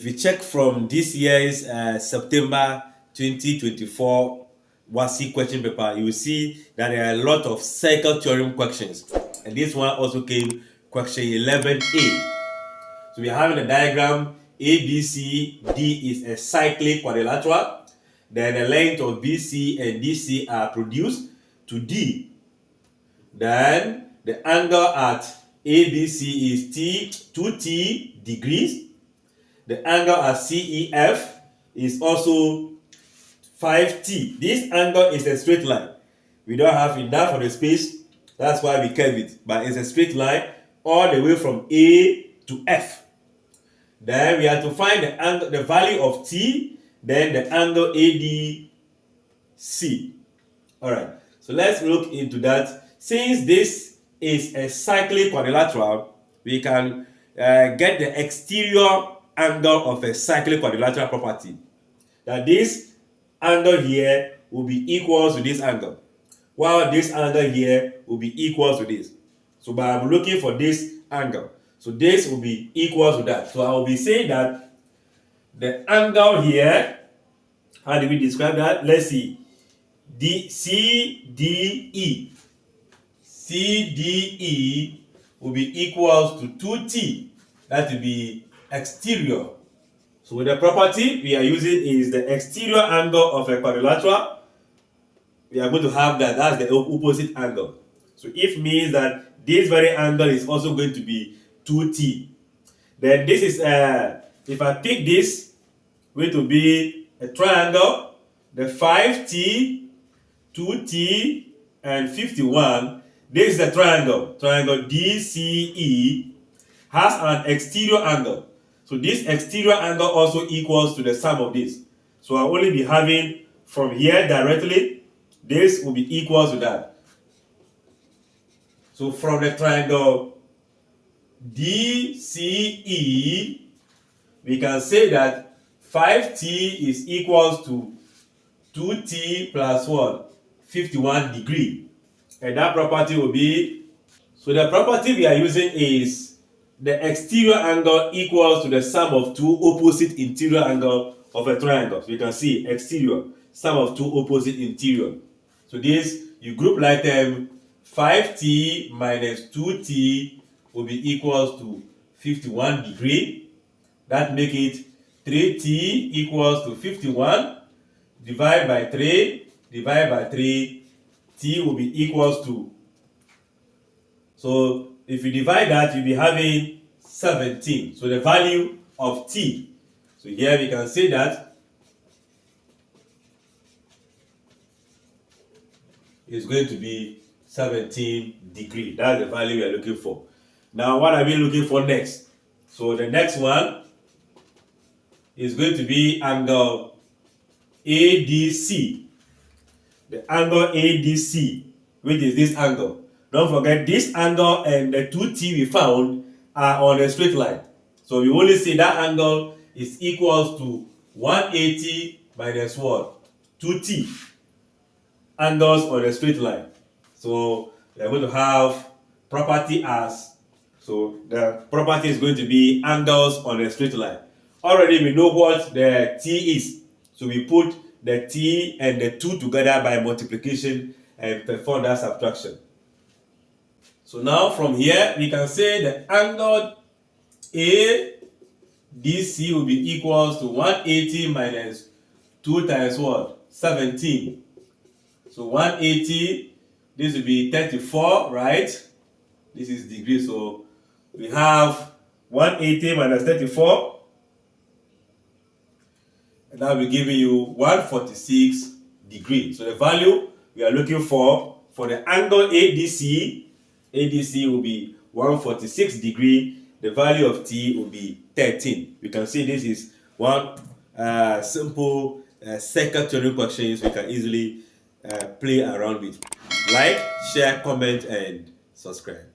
you check from this year's September 2024 WASSCE question paper, you will see that there are a lot of cycle theorem questions. And this one also came question 11A. So we are having a diagram. ABCD is a cyclic quadrilateral. Then the length of BC and DC are produced to D. Then the angle at ABC is 2t degrees. The angle at CEF is also 5t. This angle is a straight line. We don't have enough of the space. That's why we curve it. But it's a straight line all the way from A to F. Then we have to find the angle, the value of t, then the angle ADC. Alright, so let's look into that. Since this is a cyclic quadrilateral, we can get the exterior angle of a cyclic quadrilateral property. That this angle here will be equal to this angle, while this angle here will be equal to this. So but I'm looking for this angle. So this will be equal to that. So I will be saying that the angle here, how do we describe that? Let's see. CDE. CDE will be equal to 2t. That will be exterior. So the property we are using is the exterior angle of a quadrilateral. We are going to have that. That's the opposite angle. So if means that this very angle is also going to be 2t. Then this is if I pick this going to be a triangle, the 5t, 2t, and 51. This is a triangle. Triangle DCE has an exterior angle. So this exterior angle also equals to the sum of this. So I'll only be having from here directly, this will be equal to that. So from the triangle DCE, we can say that 5t is equals to 2t plus what? 51 degree. And that property will be, so the property we are using is the exterior angle equals to the sum of two opposite interior angle of a triangle. So you can see exterior, sum of two opposite interior. So this, you group like them, 5t minus 2t will be equals to 51 degree. That make it 3t equals to 51. Divide by 3, divide by 3, t will be equals to. So if you divide that, you'll be having 17. So the value of t. So here we can say that is going to be 17 degree. That's the value we are looking for. Now, what are we looking for next? So the next one is going to be angle ADC. The angle ADC, which is this angle. Don't forget, this angle and the 2t we found are on a straight line. So we only say that angle is equals to 180 minus what? 2t. Angles on a straight line. So we are going to have property as, so the property is going to be angles on a straight line. Already we know what the t is. So we put the t and the 2 together by multiplication and perform that subtraction. So now from here we can say the angle ADC will be equals to 180 minus 2 times what? 17. So 180, this will be 34, right? This is degree, so we have 180 minus 34. And that will be giving you 146 degrees. So the value we are looking for the angle ADC will be 146 degree. The value of t will be 13. You can see this is one simple second theory questions we can easily play around with. Like, share, comment, and subscribe.